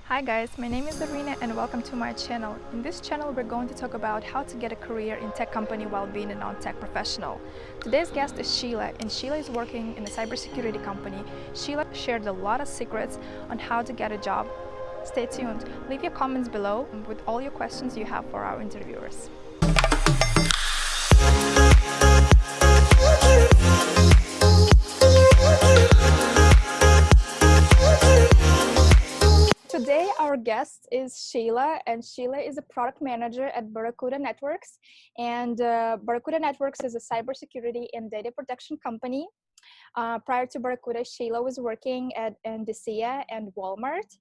Hi guys, my name is Arena and welcome to my channel. In this channel we're going to talk about how to get a career in tech company while being a non-tech professional. Today's guest is Sheila, and Sheila is working in a cybersecurity company. Sheila shared a lot of secrets on how to get a job. Stay tuned. Leave your comments below with all your questions you have for our interviewers. Today our guest is Sheila, and Sheila is a product manager at Barracuda Networks. And Barracuda Networks is a cybersecurity and data protection company. Prior to Barracuda, Sheila was working at Endicia and Walmart.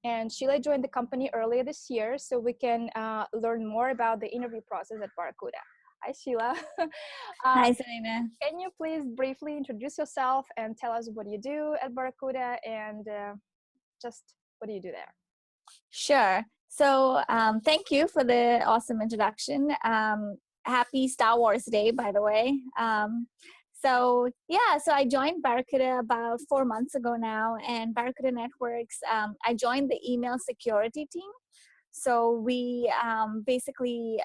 And Sheila joined the company earlier this year, so we can learn more about the interview process at Barracuda. Hi, Sheila. Hi, Selena. Can you please briefly introduce yourself and tell us what you do at Barracuda and just what do you do there? Sure. So thank you for the awesome introduction. Happy Star Wars Day, by the way. So I joined Barracuda about 4 months ago now, and Barracuda Networks, I joined the email security team. So we basically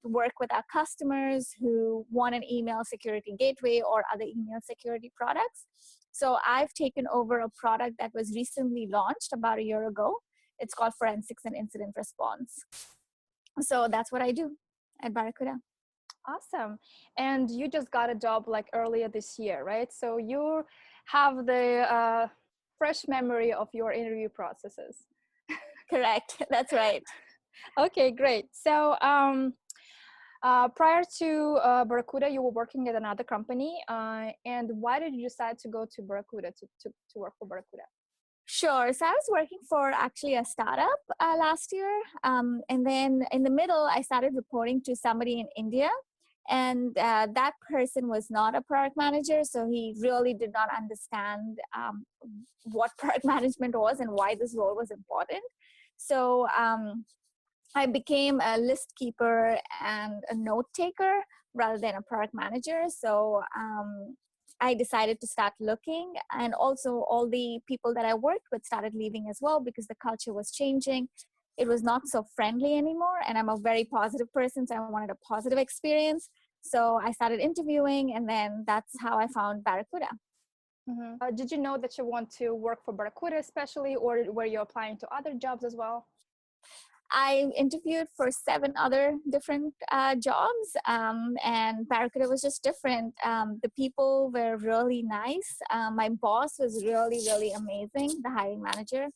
work with our customers who want an email security gateway or other email security products. So I've taken over a product that was recently launched about a year ago. It's called Forensics and Incident Response. So that's what I do at Barracuda. Awesome. And you just got a job like earlier this year, right? So you have the fresh memory of your interview processes. Correct. That's right. Okay, great. So prior to Barracuda, you were working at another company. And why did you decide to go to Barracuda, to work for Barracuda? Sure. So I was working for actually a startup last year. And then in the middle, I started reporting to somebody in India. And that person was not a product manager. So he really did not understand what product management was and why this role was important. So I became a list keeper and a note taker rather than a product manager. So I decided to start looking, and also all the people that I worked with started leaving as well because the culture was changing. It was not so friendly anymore, and I'm a very positive person, so I wanted a positive experience. So I started interviewing, and then that's how I found Barracuda. Mm-hmm. Did you know that you want to work for Barracuda especially, or were you applying to other jobs as well? I interviewed for 7 other different jobs, and Barracuda was just different. The people were really nice. My boss was really, really amazing, the hiring manager.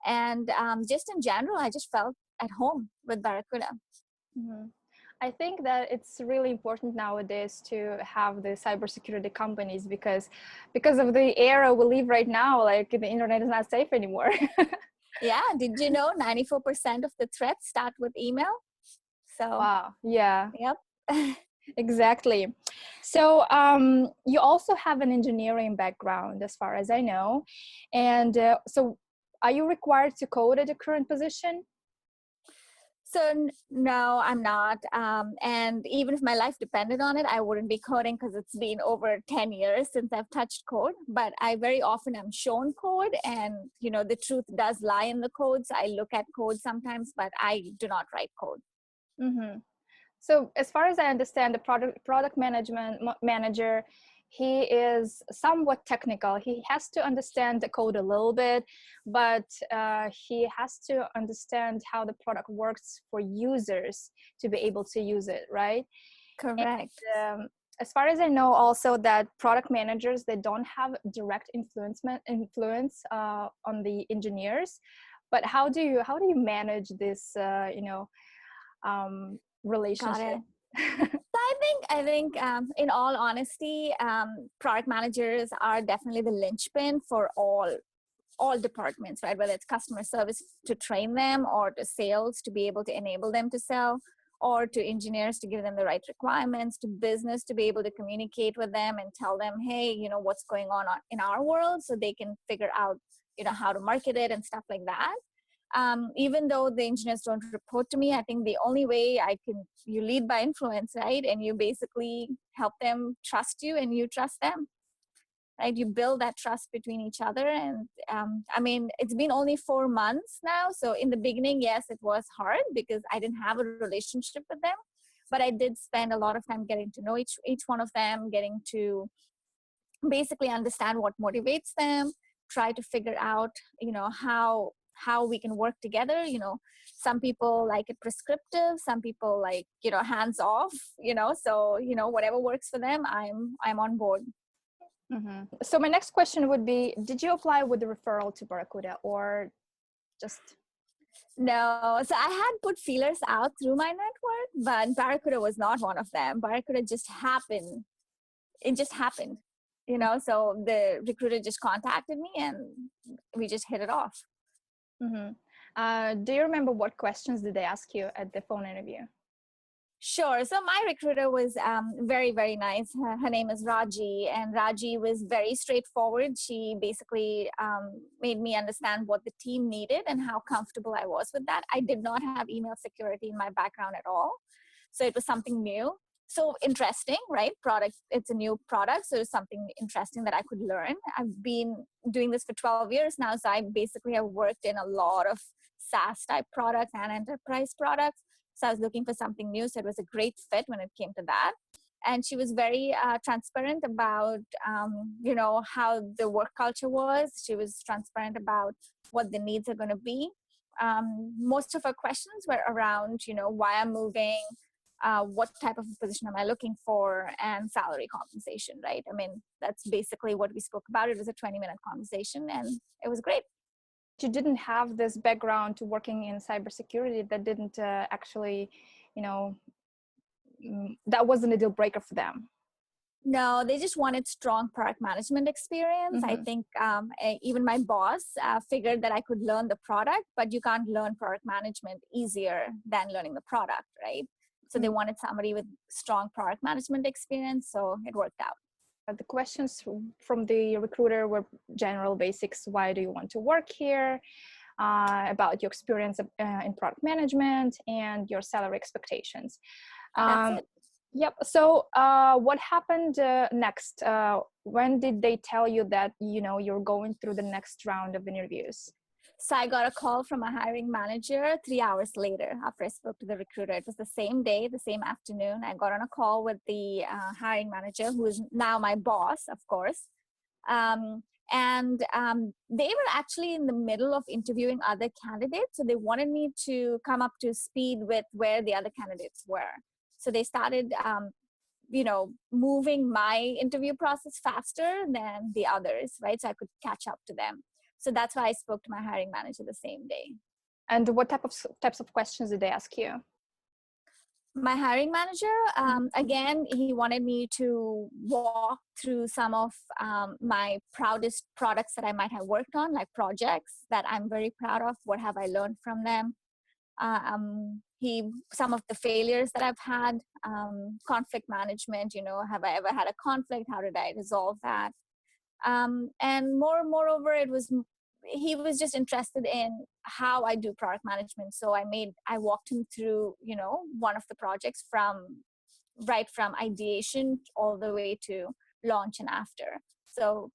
And just in general, I just felt at home with Barracuda. Mm-hmm. I think that it's really important nowadays to have the cybersecurity companies because of the era we live right now, like the internet is not safe anymore. Yeah, did you know 94% of the threats start with email? So wow, yeah. Yep. Exactly. So you also have an engineering background, as far as I know. And so are you required to code at your current position? So no, I'm not. And even if my life depended on it, I wouldn't be coding because it's been over 10 years since I've touched code. But I very often am shown code, and the truth does lie in the code. So I look at code sometimes, but I do not write code. Mm-hmm. So as far as I understand, the product management manager, he is somewhat technical. He has to understand the code a little bit, but he has to understand how the product works for users to be able to use it, right? Correct. And, as far as I know, also that product managers, they don't have direct influence on the engineers. But how do you manage this, relationship? So I think in all honesty, product managers are definitely the linchpin for all departments, right? Whether it's customer service to train them, or to sales to be able to enable them to sell, or to engineers to give them the right requirements, to business to be able to communicate with them and tell them, hey, what's going on in our world, so they can figure out, how to market it and stuff like that. Even though the engineers don't report to me, I think the only way you lead by influence, right? And you basically help them trust you and you trust them. right? You build that trust between each other. And I mean, it's been only 4 months now. So in the beginning, yes, it was hard because I didn't have a relationship with them, but I did spend a lot of time getting to know each one of them, getting to basically understand what motivates them, try to figure out, how we can work together. Some people like it prescriptive, some people like, hands off, so, whatever works for them, I'm on board. So my next question would be, did you apply with the referral to Barracuda or just? No, so I had put feelers out through my network, but Barracuda was not one of them. Barracuda just happened. It just happened, so the recruiter just contacted me and we just hit it off. Do you remember what questions did they ask you at the phone interview? Sure. So my recruiter was very, very nice. Her name is Raji, and Raji was very straightforward. She basically made me understand what the team needed and how comfortable I was with that. I did not have email security in my background at all. So it was something new. So interesting, right? It's a new product. So it's something interesting that I could learn. I've been doing this for 12 years now. So I basically have worked in a lot of SaaS type products and enterprise products. So I was looking for something new. So it was a great fit when it came to that. And she was very transparent about, how the work culture was. She was transparent about what the needs are going to be. Most of her questions were around, why I'm moving, what type of position am I looking for, and salary compensation, right? I mean, that's basically what we spoke about. It was a 20-minute conversation and it was great. You didn't have this background to working in cybersecurity, that didn't actually, that wasn't a deal breaker for them. No, they just wanted strong product management experience. I think even my boss figured that I could learn the product, but you can't learn product management easier than learning the product, right? So they wanted somebody with strong product management experience, so it worked out. The questions from the recruiter were general basics. Why do you want to work here? About your experience in product management and your salary expectations. That's it. Yep. So what happened next? When did they tell you that, you're going through the next round of interviews? So I got a call from a hiring manager 3 hours later after I spoke to the recruiter. It was the same day, the same afternoon. I got on a call with the hiring manager, who is now my boss, of course. And they were actually in the middle of interviewing other candidates. So they wanted me to come up to speed with where the other candidates were. So they started, moving my interview process faster than the others, right? So I could catch up to them. So that's why I spoke to my hiring manager the same day. And what types of questions did they ask you? My hiring manager, again, he wanted me to walk through some of my proudest products that I might have worked on, like projects that I'm very proud of. What have I learned from them? Some of the failures that I've had, conflict management, have I ever had a conflict? How did I resolve that? And moreover, he was just interested in how I do product management. So I walked him through, one of the projects right from ideation all the way to launch and after. So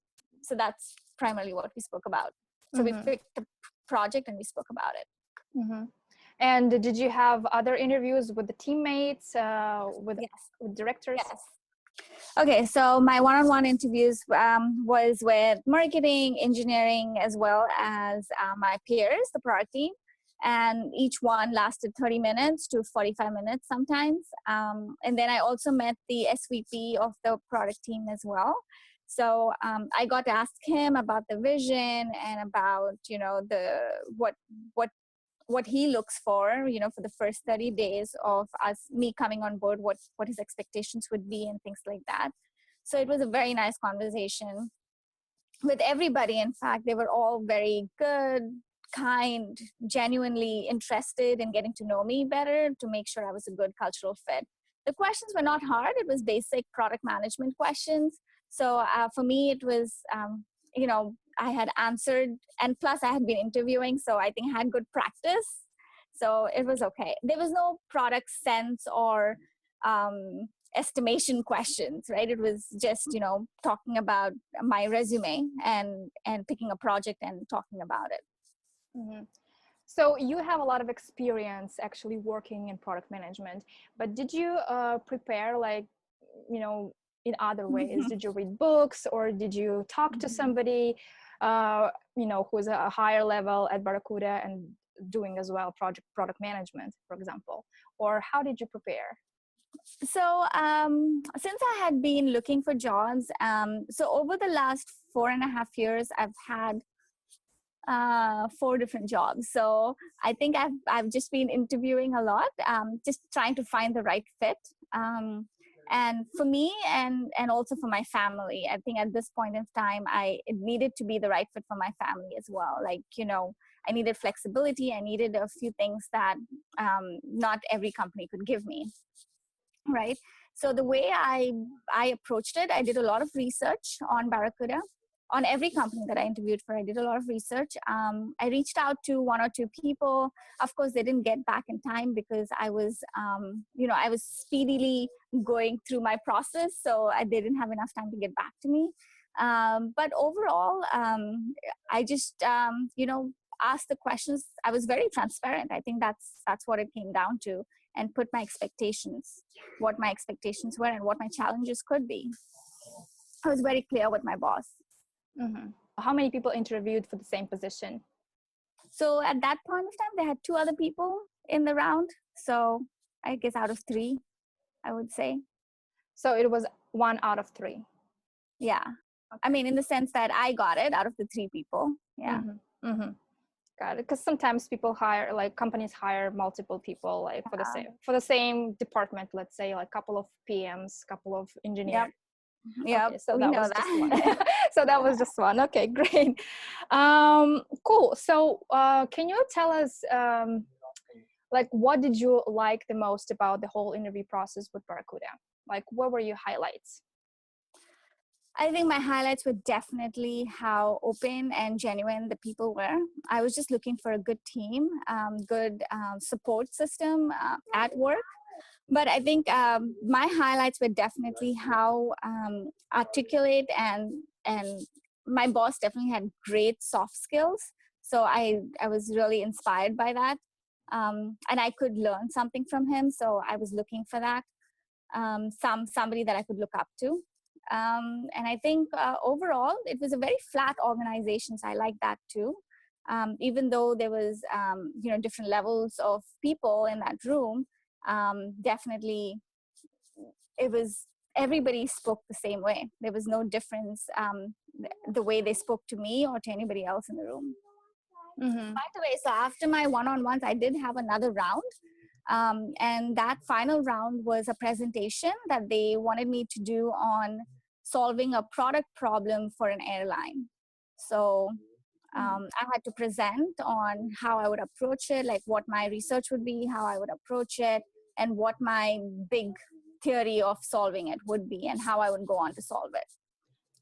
that's primarily what we spoke about. So we picked the project and we spoke about it. And did you have other interviews with the teammates, with directors? Yes. Okay, so my one-on-one interviews was with marketing, engineering, as well as my peers, the product team. And each one lasted 30 minutes to 45 minutes sometimes. And then I also met the SVP of the product team as well. So I got to ask him about the vision and about, what he looks for the first 30 days of me coming on board, what his expectations would be and things like that. So it was a very nice conversation with everybody. In fact, they were all very good, kind, genuinely interested in getting to know me better to make sure I was a good cultural fit. The questions were not hard. It was basic product management questions. So for me, it was, I had answered, and plus I had been interviewing, so I think I had good practice. So it was okay. There was no product sense or estimation questions, right? It was just, talking about my resume and picking a project and talking about it. Mm-hmm. So you have a lot of experience actually working in product management, but did you prepare in other ways? Did you read books or did you talk to somebody, who's a higher level at Barracuda and doing as well product management, for example? Or how did you prepare? So since I had been looking for jobs, so over the last 4.5 years, I've had 4 different jobs. So I think I've just been interviewing a lot, just trying to find the right fit. And for me and also for my family, I think at this point in time, it needed to be the right fit for my family as well. Like, I needed flexibility. I needed a few things that not every company could give me. Right. So the way I approached it, I did a lot of research on Barracuda. On every company that I interviewed for, I did a lot of research. I reached out to 1 or 2 people. Of course, they didn't get back in time because I was, I was speedily going through my process. So they didn't have enough time to get back to me. But overall, I just, asked the questions. I was very transparent. I think that's what it came down to, and put my expectations, what my expectations were and what my challenges could be. I was very clear with my boss. Mm-hmm. How many people interviewed for the same position? So at that point of time, they had 2 other people in the round. So I guess out of 3, I would say. So it was 1 out of 3. Yeah. Okay. I mean, in the sense that I got it out of the 3 people. Yeah. Mm-hmm. Mm-hmm. Got it. Because sometimes companies hire multiple people, like for the same department. Let's say like couple of PMs, couple of engineers. Yeah. Okay, so that was just one. So that was just one. Okay, great. Cool. So can you tell us, what did you like the most about the whole interview process with Barracuda? Like, what were your highlights? I think my highlights were definitely how open and genuine the people were. I was just looking for a good team, good support system at work. But I think my highlights were definitely how articulate and my boss definitely had great soft skills. So I was really inspired by that. And I could learn something from him. So I was looking for that, somebody that I could look up to. And I think overall, it was a very flat organization. So I like that too. Even though there was, different levels of people in that room, definitely everybody spoke the same way. There was no difference the way they spoke to me or to anybody else in the room. Mm-hmm. By the way, so after my one-on-ones, I did have another round. And that final round was a presentation that they wanted me to do on solving a product problem for an airline. So I had to present on how I would approach it, like what my research would be, how I would approach it, and what my big theory of solving it would be, and how I would go on to solve it.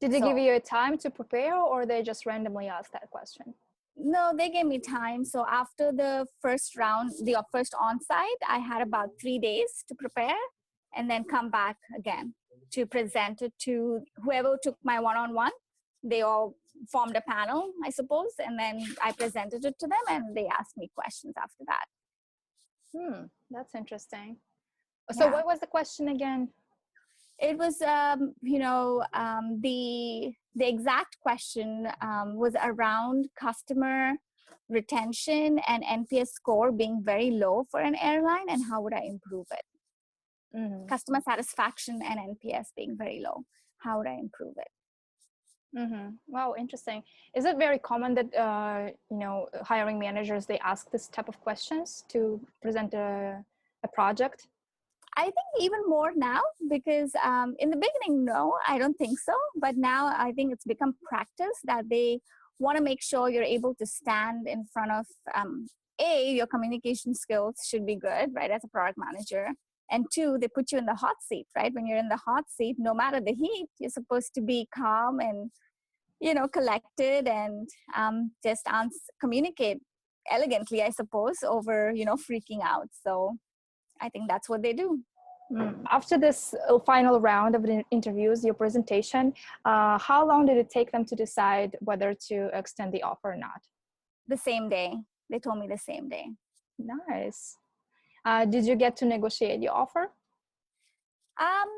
Did they give you a time to prepare, or they just randomly asked that question? No, they gave me time. So after the first round, the first on-site, I had about 3 days to prepare and then come back again to present it to whoever took my one-on-one. They all formed a panel, I suppose, and then I presented it to them and they asked me questions after that. That's interesting. So what was the question again? It was, the exact question was around customer retention and NPS score being very low for an airline, and how would I improve it? Mm-hmm. Customer satisfaction and NPS being very low. How would I improve it? Mm-hmm. Wow, interesting. Is it very common that hiring managers, they ask this type of questions to present a project? I think even more now, because in the beginning, no, I don't think so. But now I think it's become practice that they want to make sure you're able to stand in front of, your communication skills should be good, right, as a product manager. And 2, they put you in the hot seat, right? When you're in the hot seat, no matter the heat, you're supposed to be calm and, collected and just communicate elegantly, I suppose, over, freaking out. So I think that's what they do. After this final round of the interviews, your presentation, how long did it take them to decide whether to extend the offer or not? The same day. They told me the same day. Nice. Did you get to negotiate your offer?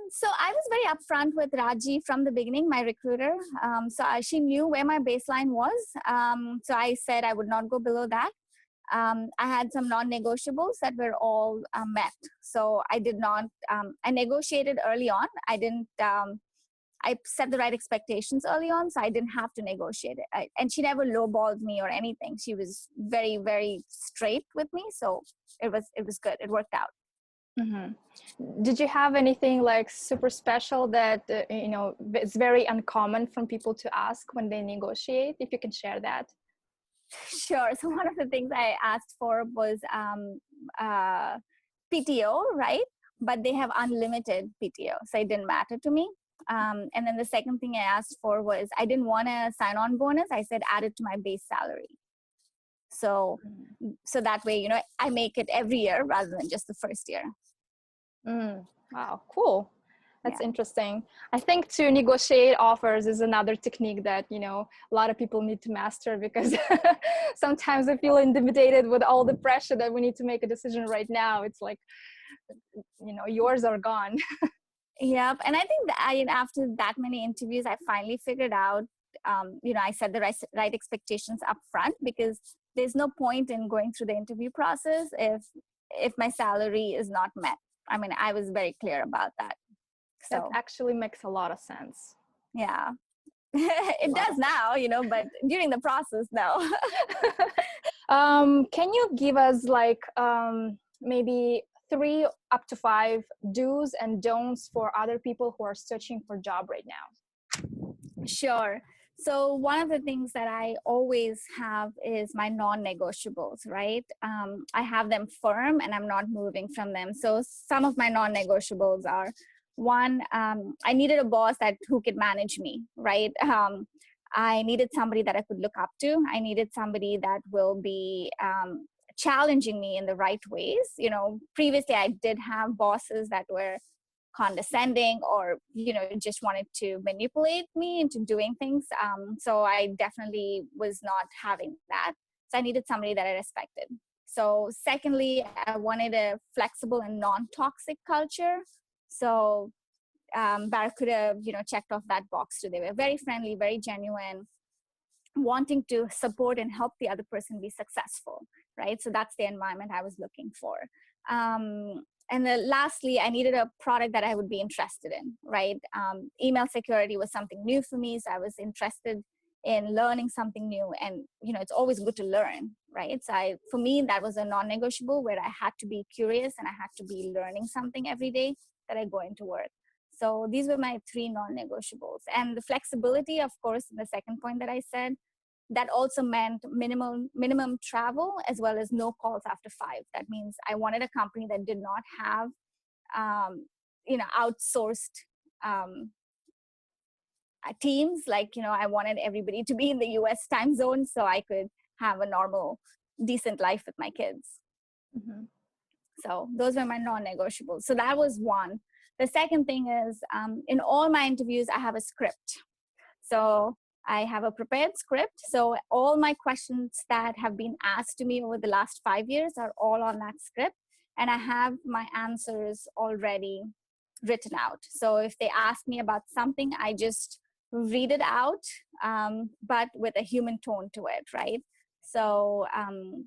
So I was very upfront with Raji from the beginning, my recruiter. She knew where my baseline was. So I said I would not go below that. I had some non-negotiables that were all met. So I did not, I negotiated early on. I set the right expectations early on, so I didn't have to negotiate it. And she never lowballed me or anything. She was very, very straight with me. So it was good. It worked out. Mm-hmm. Did you have anything like super special that, it's very uncommon from people to ask when they negotiate? If you can share that. Sure. So one of the things I asked for was PTO, right? But they have unlimited PTO, so it didn't matter to me. And then the second thing I asked for was I didn't want a sign-on bonus. I said add it to my base salary. So that way, I make it every year rather than just the first year. Wow, cool. That's interesting. I think to negotiate offers is another technique that, a lot of people need to master, because sometimes I feel intimidated with all the pressure that we need to make a decision right now. It's like, yours are gone. Yep. And I think that after that many interviews, I finally figured out, I set the right expectations up front, because there's no point in going through the interview process if my salary is not met. I mean, I was very clear about that. That actually makes a lot of sense. Yeah. It does now, but during the process, no. Can you give us like maybe 3 up to 5 do's and don'ts for other people who are searching for a job right now? Sure. So one of the things that I always have is my non-negotiables, right? I have them firm and I'm not moving from them. So some of my non-negotiables are, one, I needed a boss who could manage me, right? I needed somebody that I could look up to. I needed somebody that will be challenging me in the right ways. Previously I did have bosses that were condescending or just wanted to manipulate me into doing things, so I definitely was not having that. So I needed somebody that I respected. So secondly, I wanted a flexible and non-toxic culture. So Barracuda checked off that box too. They were very friendly, very genuine, wanting to support and help the other person be successful, right? So that's the environment I was looking for. And then lastly, I needed a product that I would be interested in, right? Email security was something new for me, so I was interested in learning something new. And it's always good to learn, right? So for me, that was a non-negotiable, where I had to be curious and I had to be learning something every day that I go into work. So these were my 3 non-negotiables. And the flexibility, of course, the second point that I said, that also meant minimum travel, as well as no calls after 5. That means I wanted a company that did not have, outsourced teams. Like, I wanted everybody to be in the US time zone so I could have a normal, decent life with my kids. Mm-hmm. So those were my non-negotiables. So that was one. The second thing is, in all my interviews, I have a script. So I have a prepared script. So all my questions that have been asked to me over the last 5 years are all on that script. And I have my answers already written out. So if they ask me about something, I just read it out, but with a human tone to it, right? So,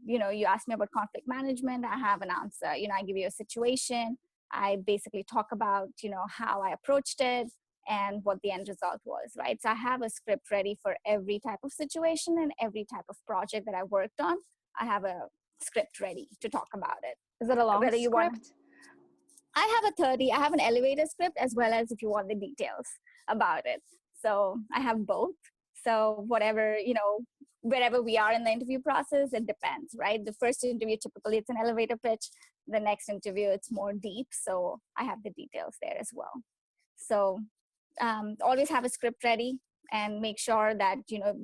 you ask me about conflict management, I have an answer. I give you a situation. I basically talk about, how I approached it and what the end result was, right? So I have a script ready for every type of situation and every type of project that I worked on. I have a script ready to talk about it. Is it a long script? I have an elevator script, as well as if you want the details about it. So I have both. So whatever, wherever we are in the interview process, it depends, right? The first interview, typically it's an elevator pitch. The next interview, it's more deep. So I have the details there as well. So always have a script ready, and make sure that,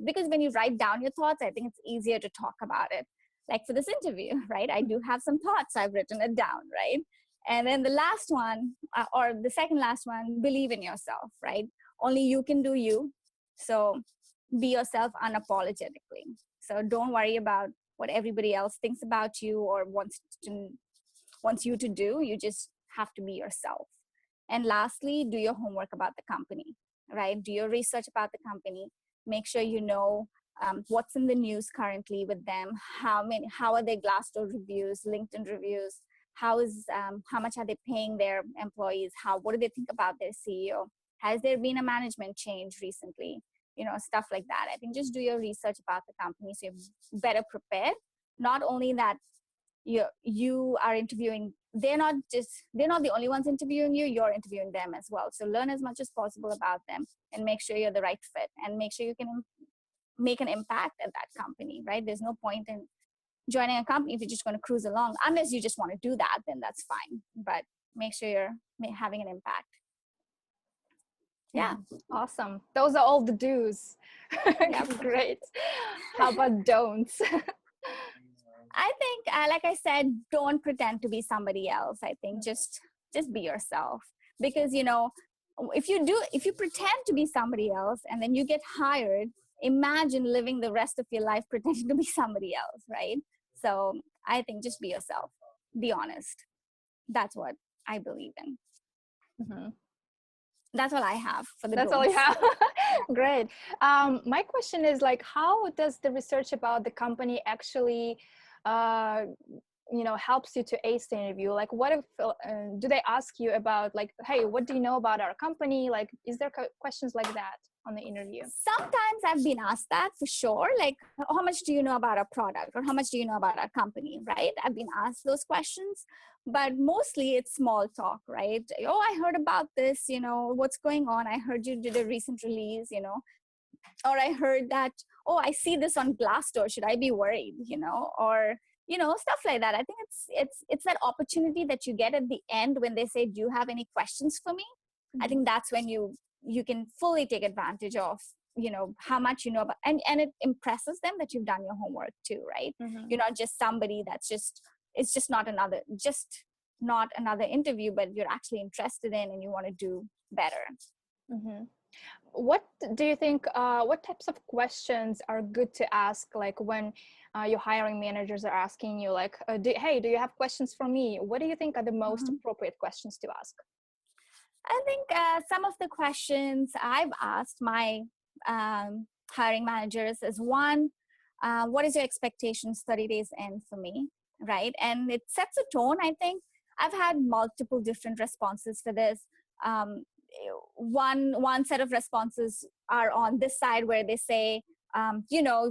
because when you write down your thoughts, I think it's easier to talk about it. Like for this interview, right? I do have some thoughts. I've written it down, right? And then the last one, or the second last one, believe in yourself, right? Only you can do you. So be yourself unapologetically. So don't worry about what everybody else thinks about you or wants you to do. You just have to be yourself. And lastly, do your homework about the company, right? Do your research about the company. Make sure you know what's in the news currently with them. How are their Glassdoor reviews, LinkedIn reviews? How much are they paying their employees? What do they think about their CEO? Has there been a management change recently? Stuff like that. I think just do your research about the company so you're better prepared. Not only that, you are interviewing, they're not the only ones interviewing you, you're interviewing them as well. So learn as much as possible about them and make sure you're the right fit and make sure you can make an impact at that company, right? There's no point in joining a company if you're just going to cruise along. Unless you just want to do that, then that's fine, but make sure you're having an impact. Yeah. Awesome. Those are all the do's. Yep. Great. How about don'ts? I think, like I said, don't pretend to be somebody else. I think just be yourself, because if you pretend to be somebody else and then you get hired, imagine living the rest of your life pretending to be somebody else, right? So I think just be yourself, be honest. That's what I believe in. Mm-hmm. That's all I have for the That's don'ts. all you have. Great. My question is how does the research about the company actually helps you to ace the interview? What if do they ask you about hey, what do you know about our company? Is there questions like that on the interview? Sometimes I've been asked that, for sure, how much do you know about our product, or how much do you know about our company, right? I've been asked those questions, but mostly it's small talk, right? Oh, I heard about this, what's going on? I heard you did a recent release, or I heard that, oh, I see this on Glassdoor, should I be worried? Or stuff like that. I think it's that opportunity that you get at the end when they say, do you have any questions for me? Mm-hmm. I think that's when you can fully take advantage of how much you know about, and it impresses them that you've done your homework too, right? Mm-hmm. You're not just somebody it's just not another interview, but you're actually interested in and you want to do better. Mm-hmm. What do you think, what types of questions are good to ask, when your hiring managers are asking you, hey, do you have questions for me? What do you think are the most mm-hmm. appropriate questions to ask? I think some of the questions I've asked my hiring managers is, one, what is your expectations 30 days in for me, right? And it sets a tone, I think. I've had multiple different responses for this. One set of responses are on this side where they say,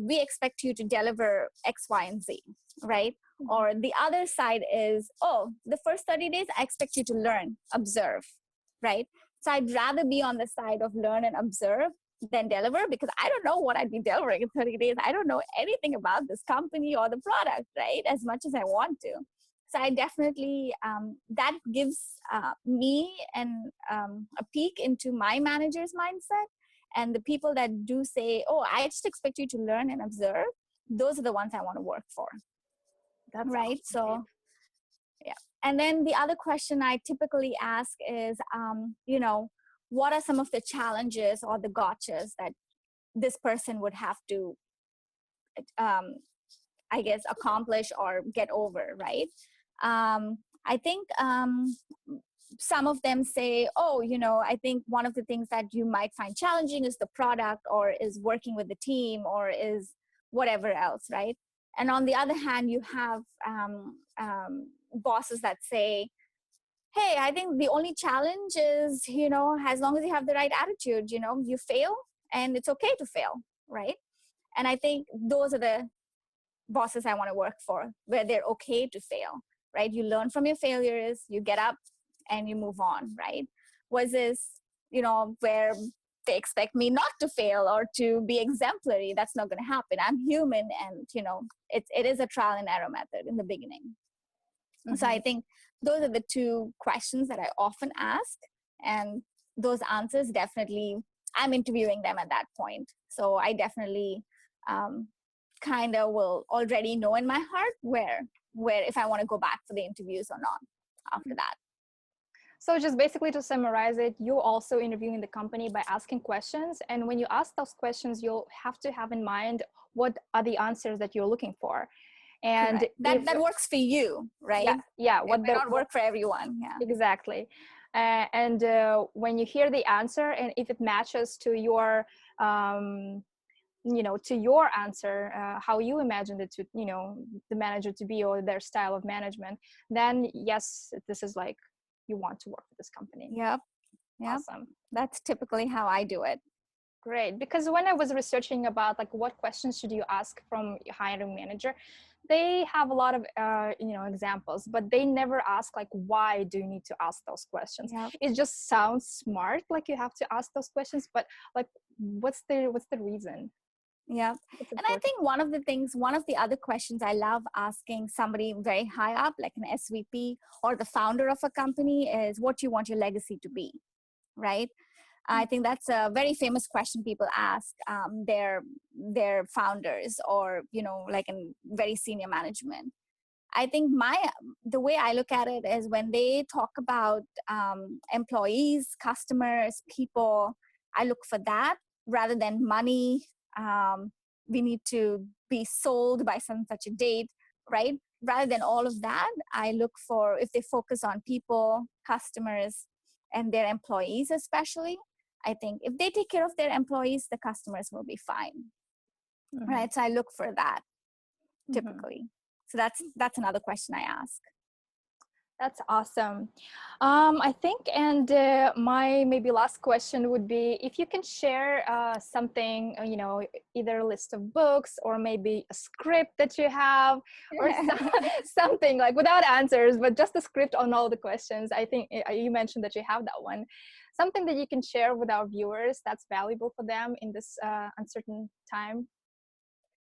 we expect you to deliver X, Y, and Z, right? Mm-hmm. Or the other side is, oh, the first 30 days, I expect you to learn, observe, right? So I'd rather be on the side of learn and observe than deliver, because I don't know what I'd be delivering in 30 days. I don't know anything about this company or the product, right? As much as I want to. So I definitely, that gives me a peek into my manager's mindset. And the people that do say, oh, I just expect you to learn and observe, those are the ones I want to work for. That's right. Awesome. So, yeah. And then the other question I typically ask is, what are some of the challenges or the gotchas that this person would have to, I guess, accomplish or get over, right? I think some of them say, oh, I think one of the things that you might find challenging is the product, or is working with the team, or is whatever else, right? And on the other hand, you have bosses that say, hey, I think the only challenge is, as long as you have the right attitude, you fail and it's okay to fail, right? And I think those are the bosses I want to work for, where they're okay to fail, right? You learn from your failures, you get up and you move on, right? Versus, where they expect me not to fail or to be exemplary. That's not going to happen. I'm human, and, it is a trial and error method in the beginning. Mm-hmm. So I think those are the two questions that I often ask, and those answers definitely, I'm interviewing them at that point. So I definitely kind of will already know in my heart where if I want to go back for the interviews or not after that. So just basically to summarize it, you also interviewing the company by asking questions. And when you ask those questions, you'll have to have in mind what are the answers that you're looking for. And Correct. if, That works for you, right? yeah, It may not work for everyone. Yeah. exactly. And when you hear the answer, and if it matches to your, to your answer, how you imagined it to, the manager to be, or their style of management, then yes, this is like, you want to work for this company. Yep. Yep. Awesome. That's typically how I do it. Great. Because when I was researching about like what questions should you ask from your hiring manager, they have a lot of examples, but they never ask like, why do you need to ask those questions? Yep. It just sounds smart, like you have to ask those questions, but like, what's the reason? Yeah. And I think one of the other questions I love asking somebody very high up, like an SVP or the founder of a company, is what you want your legacy to be, right? I think that's a very famous question people ask their founders, or, like in very senior management. I think the way I look at it is when they talk about employees, customers, people, I look for that rather than money. We need to be sold by such a date, right? Rather than all of that, I look for if they focus on people, customers, and their employees especially. I think if they take care of their employees, the customers will be fine, right? So I look for that typically. So that's another question I ask. That's awesome. I think, and my maybe last question would be if you can share something, either a list of books or maybe a script that you have, or something like without answers, but just a script on all the questions. I think you mentioned that you have that one. Something that you can share with our viewers that's valuable for them in this uncertain time.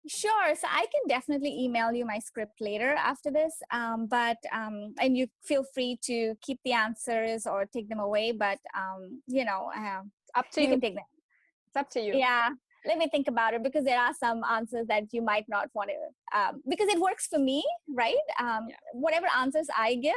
Sure. So I can definitely email you my script later after this. And you feel free to keep the answers or take them away. But, Up to you you. can take them. It's up to you. Yeah. Let me think about it, because there are some answers that you might not want to, because it works for me, right? Whatever answers I give,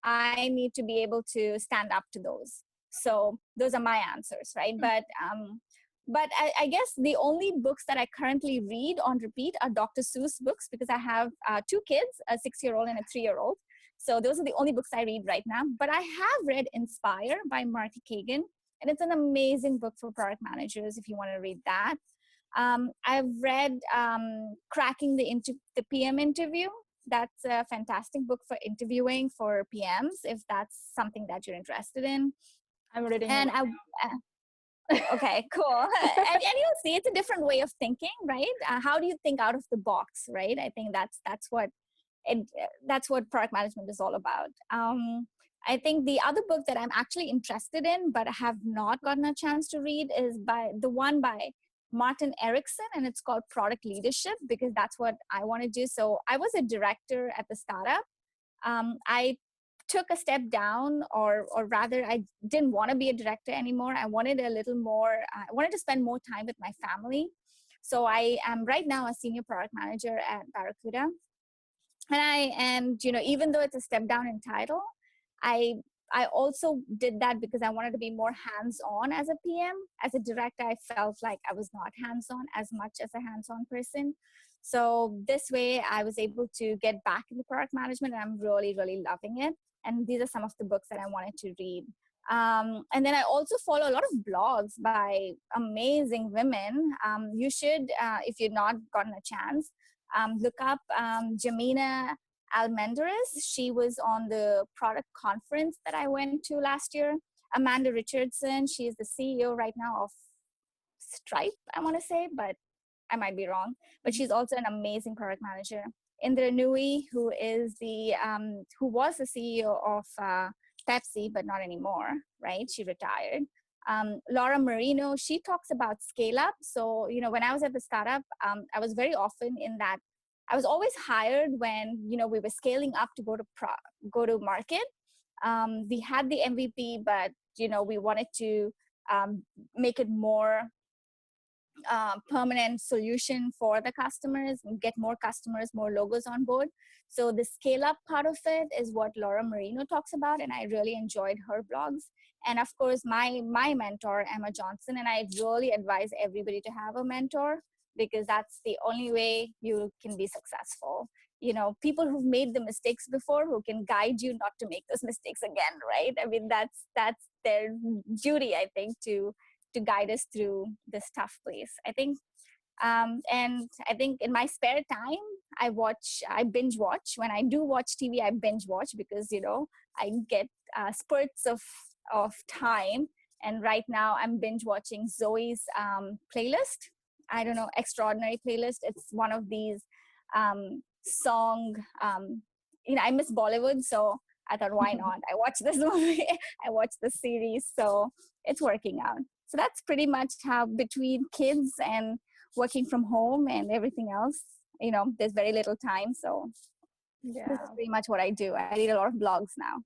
I need to be able to stand up to those. So those are my answers, right? But I guess the only books that I currently read on repeat are Dr. Seuss books, because I have two kids, a 6-year-old and a 3-year-old. So those are the only books I read right now. But I have read Inspire by Marty Kagan, and it's an amazing book for product managers if you want to read that. I've read Cracking the PM Interview. That's a fantastic book for interviewing for PMs, if that's something that you're interested in. I'm reading and it. Okay, cool. And you'll see it's a different way of thinking, right? How do you think out of the box, right? I think that's what product management is all about. I think the other book that I'm actually interested in, but I have not gotten a chance to read, is by Martin Erickson, and it's called Product Leadership, because that's what I want to do. So I was a director at the startup. I took a step down, or rather, I didn't want to be a director anymore. I wanted a little more, I wanted to spend more time with my family. So I am right now a senior product manager at Barracuda. And even though it's a step down in title, I also did that because I wanted to be more hands-on as a PM. As a director, I felt like I was not hands-on as much as a hands-on person. So this way, I was able to get back into product management, and I'm really, really loving it. And these are some of the books that I wanted to read. And then I also follow a lot of blogs by amazing women. You should, if you've not gotten a chance, look up Jamina Almendarez. She was on the product conference that I went to last year. Amanda Richardson, she is the CEO right now of Stripe, I want to say, but I might be wrong. But she's also an amazing product manager. Indra Nui, who was the CEO of Pepsi, but not anymore, right? She retired. Laura Marino, she talks about scale up. So, when I was at the startup, I was very often in that. I was always hired when, we were scaling up to go to market. We had the MVP, but, we wanted to make it more permanent solution for the customers and get more customers, more logos on board. So the scale up part of it is what Laura Marino talks about, and I really enjoyed her blogs. And of course, my mentor, Emma Johnson, and I really advise everybody to have a mentor, because that's the only way you can be successful. People who've made the mistakes before, who can guide you not to make those mistakes again, right? I mean, that's their duty, I think, to guide us through this tough place, I think. And I think in my spare time, I binge watch. When I do watch TV, I binge watch, because I get spurts of time. And right now I'm binge watching Zoe's playlist. I don't know, extraordinary playlist. It's one of these song. I miss Bollywood, so I thought, why not? I watched this movie. I watched the series, so it's working out. So that's pretty much how, between kids and working from home and everything else, there's very little time. So this is pretty much what I do. I read a lot of blogs now.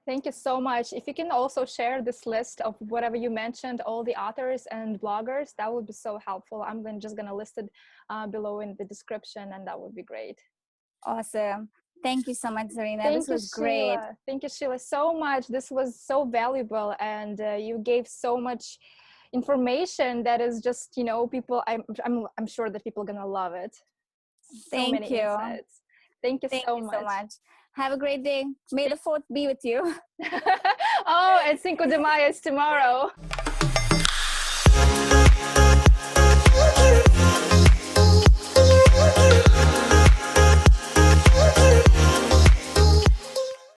Thank you so much. If you can also share this list of whatever you mentioned, all the authors and bloggers, that would be so helpful. I'm just going to list it below in the description, and that would be great. Awesome. Thank you so much, Zarina. This was great. Thank you, Sheila, so much. This was so valuable, and you gave so much information that is just, people, I'm sure that people are going to love it. Thank you. Insights. Thank you so much. Have a great day. May the 4th be with you. Oh, and Cinco de Mayo is tomorrow.